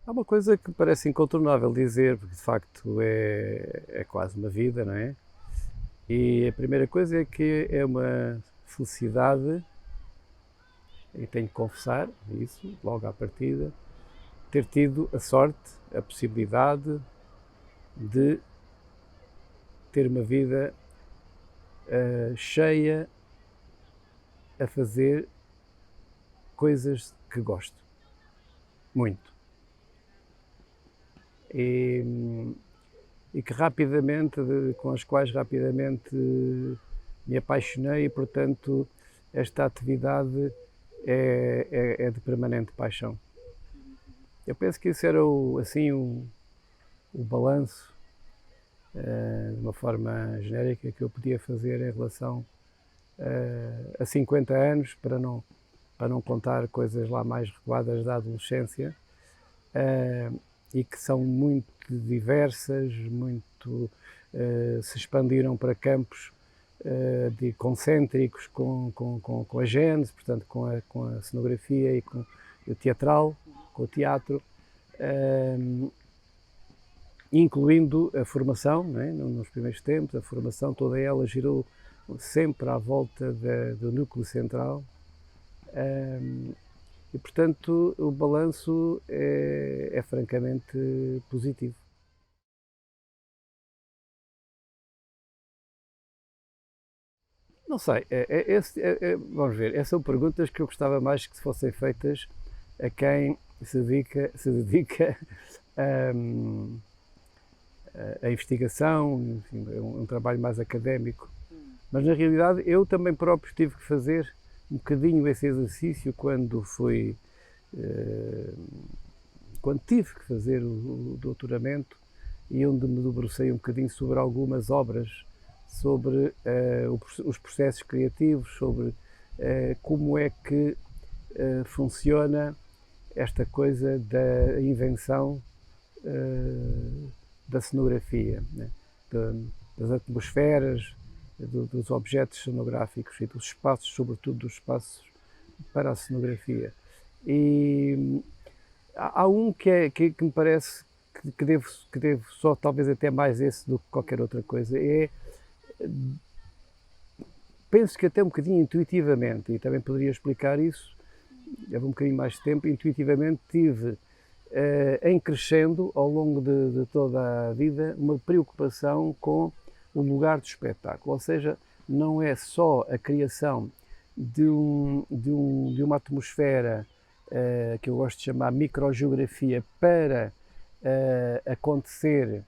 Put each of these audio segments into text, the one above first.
Há uma coisa que parece incontornável dizer, porque de facto é quase uma vida, não é? E a primeira coisa é que é uma felicidade, e tenho que confessar isso logo à partida, ter tido a sorte, a possibilidade de ter uma vida cheia a fazer coisas que gosto muito. E, e que rapidamente, com as quais rapidamente me apaixonei e, portanto, esta atividade é de permanente paixão. Eu penso que isso era assim o balanço, de uma forma genérica, que eu podia fazer em relação a 50 anos, para não contar coisas lá mais recuadas da adolescência, e que são muito diversas, muito se expandiram para campos de concêntricos com a gênese, portanto com a cenografia e com o teatral, com o teatro, incluindo a formação, não é? Nos primeiros tempos, a formação toda ela girou sempre à volta do núcleo central. E, portanto, o balanço é francamente positivo. Não sei, vamos ver, essas são perguntas que eu gostava mais que fossem feitas a quem se dedica a investigação, enfim, um trabalho mais académico. Mas, na realidade, eu também próprio tive que fazer um bocadinho esse exercício quando tive que fazer o doutoramento, e onde me debrucei um bocadinho sobre algumas obras, sobre os processos criativos, sobre como é que funciona esta coisa da invenção da cenografia, né? Das atmosferas, dos objetos cenográficos e dos espaços, sobretudo dos espaços para a cenografia. E há um que me parece que devo só, talvez até mais esse do que qualquer outra coisa, penso que até um bocadinho intuitivamente, e também poderia explicar isso, leva um bocadinho mais de tempo, intuitivamente tive em crescendo ao longo de toda a vida uma preocupação com o lugar do espetáculo, ou seja, não é só a criação de uma atmosfera que eu gosto de chamar microgeografia para acontecer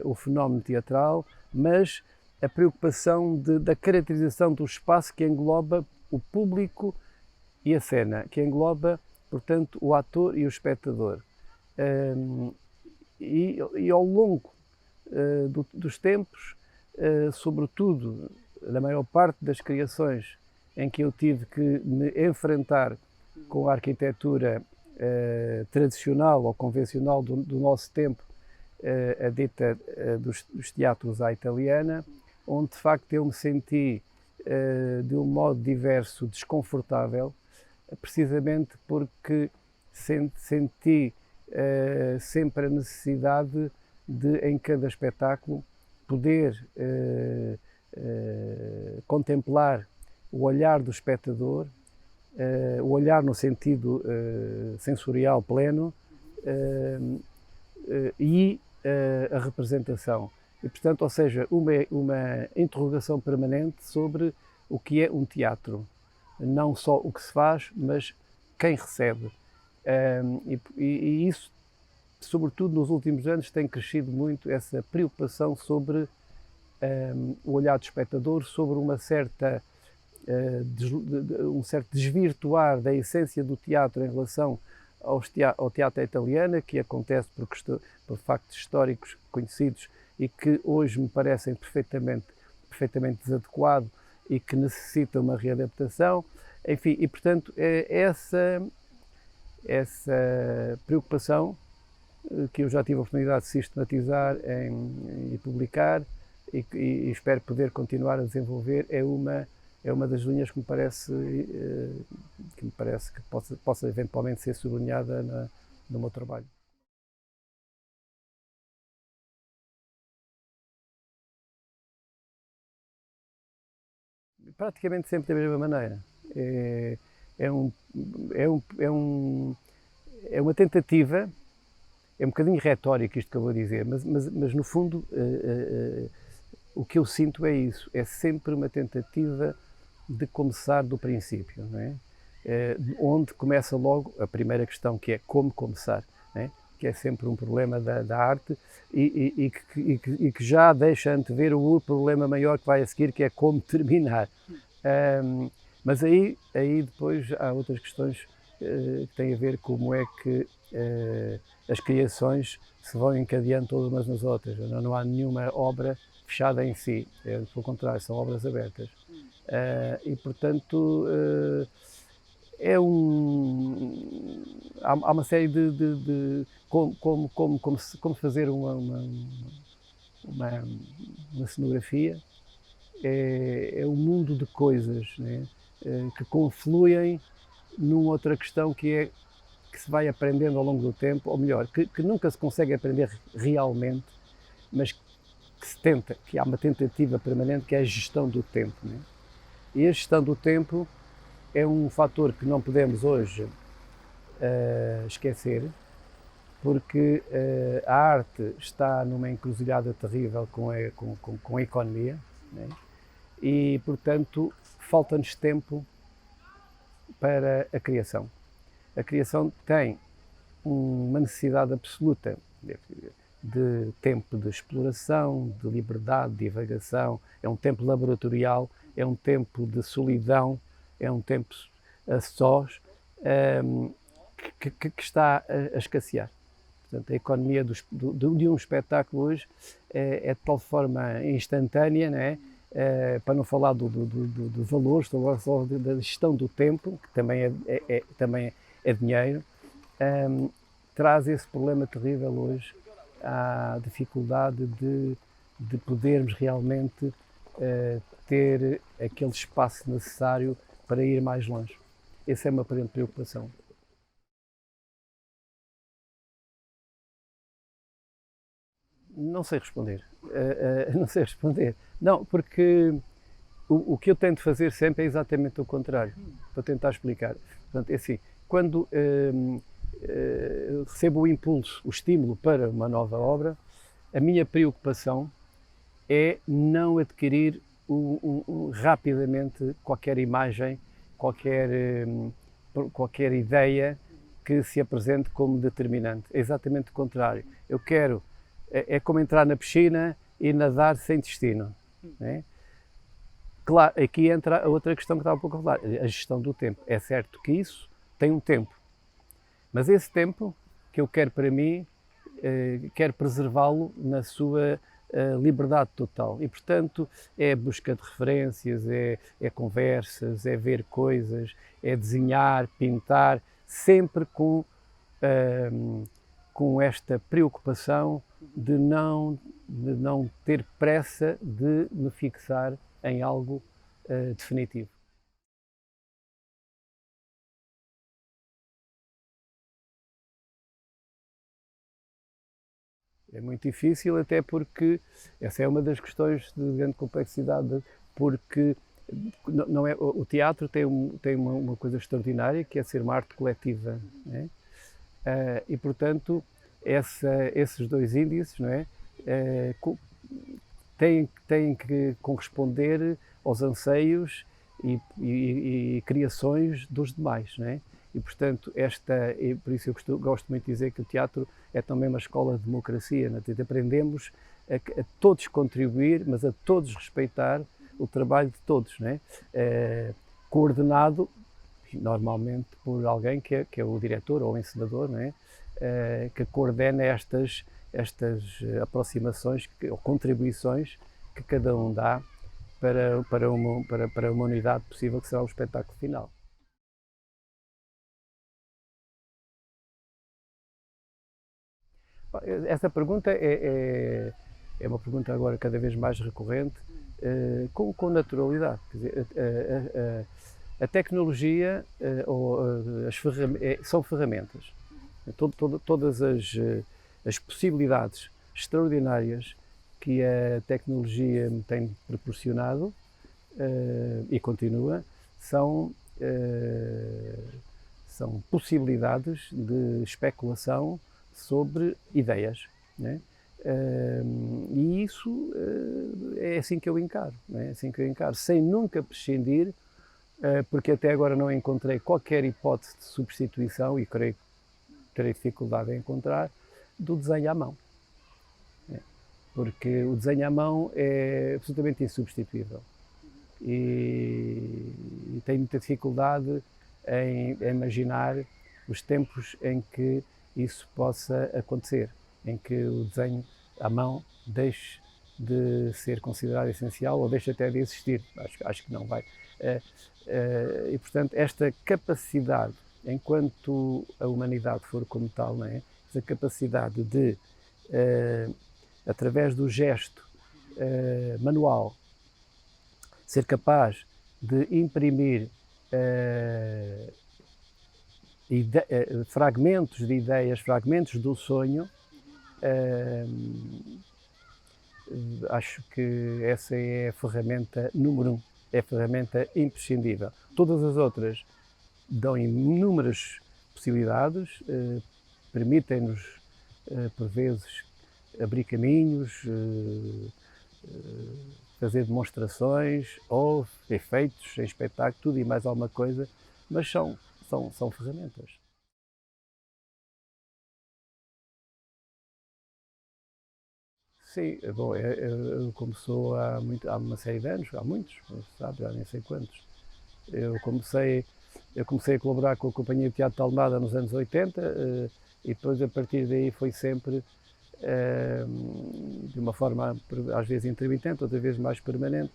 o fenómeno teatral, mas a preocupação da caracterização do espaço que engloba o público e a cena, que engloba, portanto, o ator e o espectador. E ao longo dos tempos, sobretudo na maior parte das criações em que eu tive que me enfrentar com a arquitetura tradicional ou convencional do nosso tempo, a dita dos teatros à italiana, onde de facto eu me senti de um modo diverso desconfortável, precisamente porque senti sempre a necessidade de, em cada espetáculo, poder contemplar o olhar do espectador, o olhar no sentido sensorial pleno, e a representação. E, portanto, ou seja, uma interrogação permanente sobre o que é um teatro. Não só o que se faz, mas quem recebe. E isso, sobretudo nos últimos anos, tem crescido muito essa preocupação sobre o olhar do espectador, sobre um certo desvirtuar da essência do teatro em relação ao teatro italiano, que acontece por factos históricos conhecidos e que hoje me parecem perfeitamente desadequado e que necessita uma readaptação. Enfim, e portanto essa preocupação que eu já tive a oportunidade de sistematizar e publicar e espero poder continuar a desenvolver, é uma das linhas que me parece que possa eventualmente ser sublinhada do meu trabalho. Praticamente sempre da mesma maneira. É, é, um, é, um, é, um, é uma tentativa, é um bocadinho retórico isto que eu vou dizer, mas no fundo o que eu sinto é isso, é sempre uma tentativa de começar do princípio, não é? Onde começa logo a primeira questão, que é como começar, não é? Que é sempre um problema da arte e que já deixa antever o problema maior que vai a seguir, que é como terminar. Mas aí depois há outras questões que têm a ver com como é que as criações se vão encadeando todas umas nas outras. Não há nenhuma obra fechada em si, pelo contrário, são obras abertas. E portanto há uma série de como fazer uma cenografia. É um mundo de coisas, né? Que confluem numa outra questão que se vai aprendendo ao longo do tempo, ou melhor, que nunca se consegue aprender realmente, mas que se tenta, que há uma tentativa permanente, que é a gestão do tempo, né? E a gestão do tempo é um fator que não podemos hoje esquecer, porque a arte está numa encruzilhada terrível com a economia, né? E, portanto, falta-nos tempo para a criação. A criação tem uma necessidade absoluta de tempo de exploração, de liberdade, de divagação, é um tempo laboratorial, é um tempo de solidão, é um tempo a sós, que está a escassear. Portanto, a economia de um espetáculo hoje é de tal forma instantânea, não é? Para não falar do valor, estou a falar da gestão do tempo, que também é dinheiro, traz esse problema terrível hoje, à dificuldade de podermos realmente ter aquele espaço necessário para ir mais longe. Essa é uma grande preocupação. Não sei responder. Não sei responder. Não, porque o que eu tento fazer sempre é exatamente o contrário, para tentar explicar. Portanto, é assim, quando recebo o impulso, o estímulo para uma nova obra, a minha preocupação é não adquirir rapidamente qualquer imagem, qualquer ideia que se apresente como determinante. É exatamente o contrário. Eu quero, é como entrar na piscina e nadar sem destino, né? Claro, aqui entra a outra questão que estava um pouco a falar, a gestão do tempo. É certo que isso tem um tempo, mas esse tempo que eu quero para mim, quero preservá-lo na sua liberdade total. E, portanto, é a busca de referências, é conversas, é ver coisas, é desenhar, pintar, sempre com esta preocupação de não ter pressa de me fixar em algo definitivo. É muito difícil, até porque essa é uma das questões de grande complexidade, porque não é, o teatro tem uma coisa extraordinária, que é ser uma arte coletiva, né? E, portanto, esses dois índices, não é? Têm que corresponder aos anseios e criações dos demais, não é? E, portanto, e por isso eu gosto muito de dizer que o teatro é também uma escola de democracia, né? Aprendemos a todos contribuir, mas a todos respeitar o trabalho de todos, né? Coordenado normalmente por alguém que é o diretor ou o encenador, né? Que coordena estas aproximações ou contribuições que cada um dá para uma unidade possível que será o espetáculo final. Essa pergunta é uma pergunta agora cada vez mais recorrente, com naturalidade. Quer dizer, a tecnologia são ferramentas. Todas as possibilidades extraordinárias que a tecnologia me tem proporcionado e continua, são possibilidades de especulação sobre ideias, né? E isso é assim que eu encaro, né? É assim que eu encaro, sem nunca prescindir, porque até agora não encontrei qualquer hipótese de substituição, e creio que terei dificuldade em encontrar, do desenho à mão, né? Porque o desenho à mão é absolutamente insubstituível e tenho muita dificuldade em imaginar os tempos em que isso possa acontecer, em que o desenho à mão deixe de ser considerado essencial ou deixe até de existir. Acho que não vai. E, portanto, esta capacidade, enquanto a humanidade for como tal, não é? Esta capacidade de, através do gesto manual, ser capaz de imprimir fragmentos de ideias, fragmentos do sonho, acho que essa é a ferramenta número 1, é a ferramenta imprescindível. Todas as outras dão inúmeras possibilidades, permitem-nos, por vezes, abrir caminhos, fazer demonstrações ou efeitos em espetáculo, tudo e mais alguma coisa, mas são ferramentas. Sim, bom, eu começou há uma série de anos, há muitos, sabe, já nem sei quantos. Eu comecei a colaborar com a Companhia de Teatro de Almada nos anos 80 e depois a partir daí foi sempre de uma forma às vezes intermitente, outras vezes mais permanente,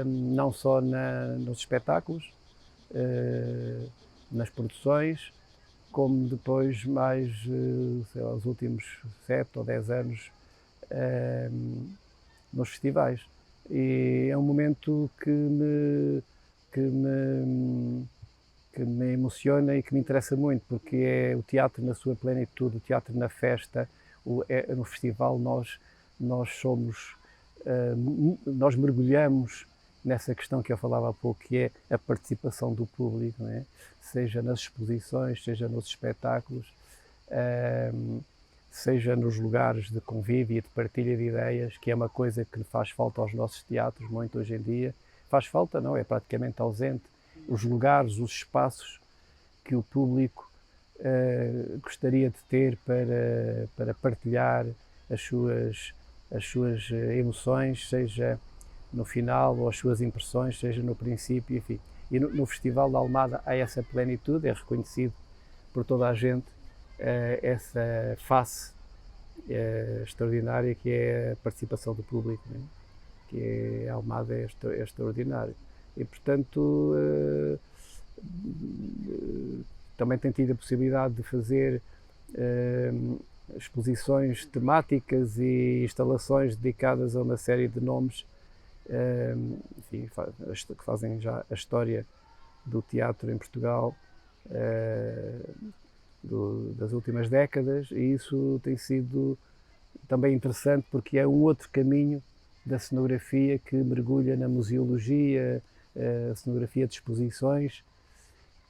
não só nos espetáculos, nas produções, como depois mais, sei lá, os últimos 7 ou 10 anos nos festivais. E é um momento que me emociona e que me interessa muito, porque é o teatro na sua plenitude, o teatro na festa, no festival nós mergulhamos nessa questão que eu falava há pouco, que é a participação do público, não é? Seja nas exposições, seja nos espetáculos, seja nos lugares de convívio e de partilha de ideias, que é uma coisa que faz falta aos nossos teatros muito hoje em dia. Faz falta, não, é praticamente ausente. Os lugares, os espaços que o público gostaria de ter para partilhar as suas emoções, seja no final, ou as suas impressões, seja no princípio, enfim. E no Festival da Almada há essa plenitude, é reconhecido por toda a gente essa face extraordinária que é a participação do público, né? Que a Almada é extraordinário. E, portanto, também tenho tido a possibilidade de fazer exposições temáticas e instalações dedicadas a uma série de nomes, enfim, que fazem já a história do teatro em Portugal das últimas décadas, e isso tem sido também interessante porque é um outro caminho da cenografia que mergulha na museologia, a cenografia de exposições,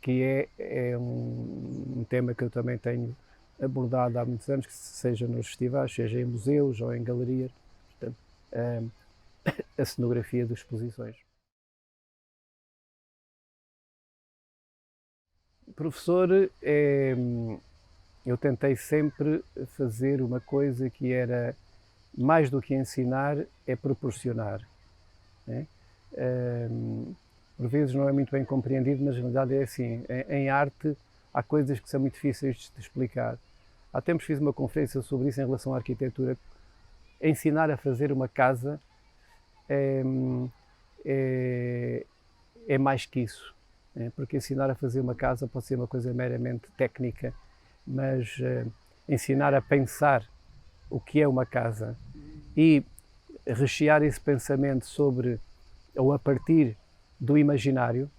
que é um tema que eu também tenho abordado há muitos anos, que seja nos festivais, seja em museus ou em galerias, portanto, a cenografia de exposições. Professor, eu tentei sempre fazer uma coisa que era, mais do que ensinar, é proporcionar, né? Por vezes não é muito bem compreendido, mas na verdade é assim, em arte há coisas que são muito difíceis de explicar. Há tempos fiz uma conferência sobre isso em relação à arquitetura. Ensinar a fazer uma casa é mais que isso, né? Porque ensinar a fazer uma casa pode ser uma coisa meramente técnica, mas ensinar a pensar o que é uma casa e rechear esse pensamento sobre ou a partir do imaginário,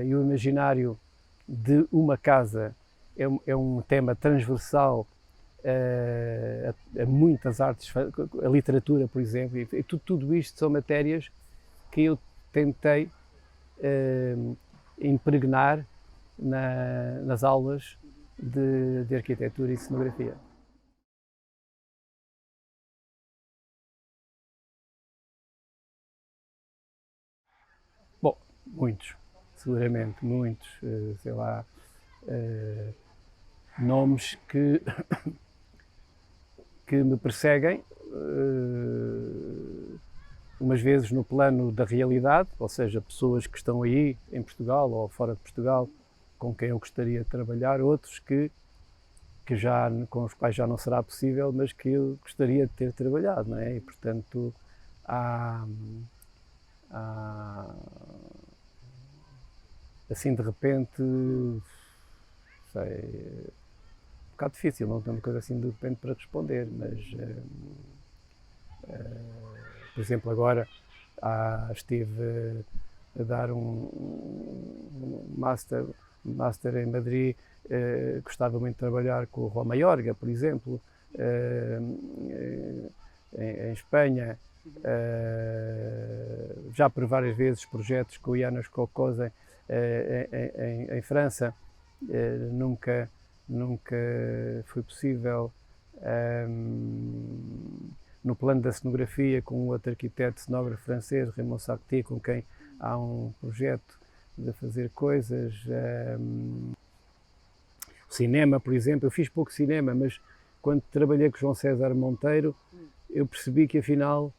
e o imaginário de uma casa é um tema transversal a muitas artes, a literatura, por exemplo, e tudo isto são matérias que eu tentei impregnar nas aulas de arquitetura e cenografia. Bom, muitos, seguramente, muitos, sei lá, nomes que me perseguem, umas vezes no plano da realidade, ou seja, pessoas que estão aí em Portugal ou fora de Portugal com quem eu gostaria de trabalhar, outros com os quais já não será possível, mas que eu gostaria de ter trabalhado, não é? E, portanto, há assim de repente, sei, um bocado difícil, não tenho uma coisa assim de repente para responder, mas por exemplo, agora estive a dar um master em Madrid, gostava muito de trabalhar com o Juan Mayorga, por exemplo, em Espanha, já por várias vezes projetos com o János Kokosen em França, nunca foi possível. No plano da cenografia, com outro arquiteto cenógrafo francês, Raymond Sarté, com quem há um projeto de fazer coisas. Cinema, por exemplo, eu fiz pouco cinema, mas quando trabalhei com João César Monteiro, eu percebi que afinal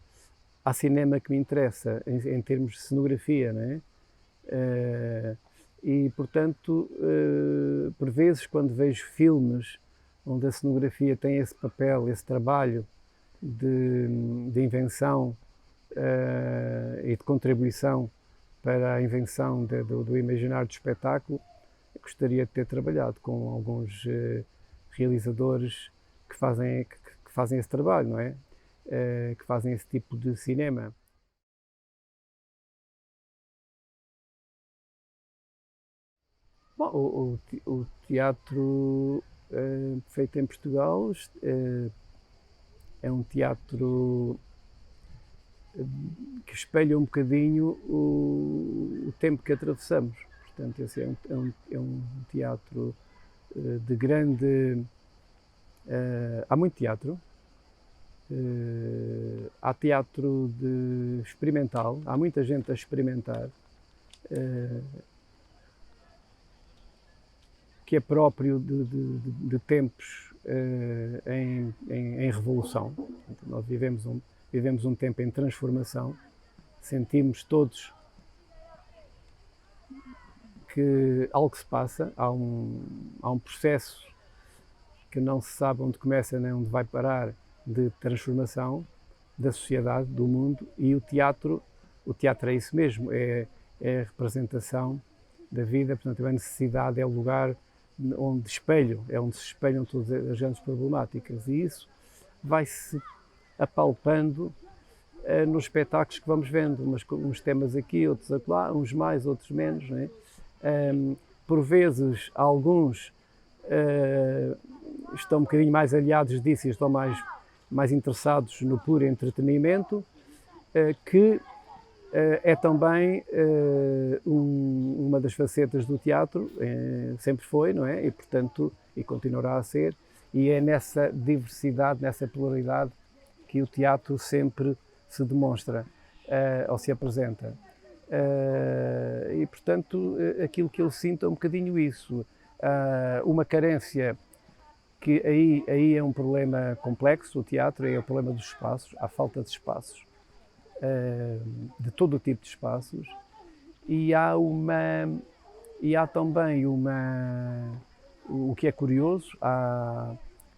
há cinema que me interessa em termos de cenografia, não é? E portanto, por vezes, quando vejo filmes onde a cenografia tem esse papel, esse trabalho de invenção e de contribuição para a invenção do imaginário do espetáculo, gostaria de ter trabalhado com alguns realizadores que fazem esse trabalho, não é? Que fazem esse tipo de cinema. Bom, o teatro feito em Portugal é um teatro que espelha um bocadinho o tempo que atravessamos. Portanto, esse é um teatro de grande... há muito teatro. Há teatro experimental, há muita gente a experimentar, que é próprio de tempos em revolução. Nós vivemos um tempo em transformação, sentimos todos que algo se passa, há um processo que não se sabe onde começa nem onde vai parar, de transformação da sociedade, do mundo, e o teatro é isso mesmo, é a representação da vida, portanto a necessidade é o lugar onde se espelham todas as grandes problemáticas, e isso vai-se apalpando nos espetáculos que vamos vendo, uns temas aqui, outros acolá, uns mais, outros menos, não é? Por vezes alguns estão um bocadinho mais aliados disso e estão mais interessados no puro entretenimento, que é também uma das facetas do teatro, sempre foi, não é? E portanto, e continuará a ser, e é nessa diversidade, nessa pluralidade que o teatro sempre se demonstra ou se apresenta. E portanto, aquilo que eu sinto é um bocadinho isso, uma carência que aí é um problema complexo, o teatro é o problema dos espaços, há falta de espaços, de todo o tipo de espaços, e há também o que é curioso,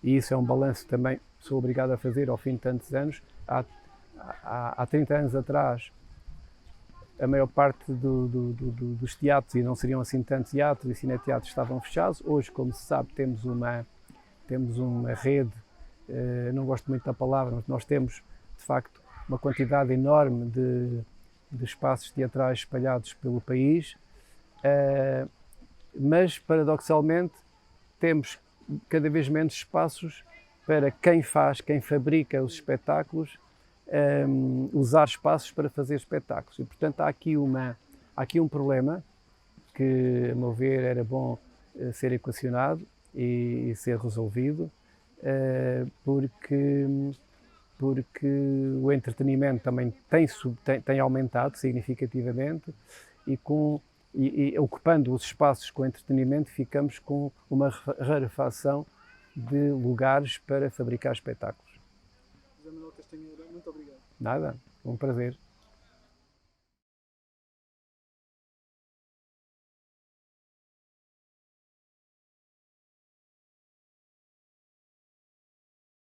e isso é um balanço também sou obrigado a fazer ao fim de tantos anos, há 30 anos atrás a maior parte dos teatros, e não seriam assim tantos teatros e cineteatros, estavam fechados. Hoje, como se sabe, temos uma rede, não gosto muito da palavra, mas nós temos de facto uma quantidade enorme de espaços teatrais espalhados pelo país, mas paradoxalmente temos cada vez menos espaços para quem fabrica os espetáculos, usar espaços para fazer espetáculos. E, portanto, há aqui um problema que, a meu ver, era bom ser equacionado e ser resolvido, porque o entretenimento também tem aumentado significativamente e ocupando os espaços com entretenimento ficamos com uma rarefação de lugares para fabricar espetáculos. José Manuel Castanheira, muito obrigado. Nada, um prazer.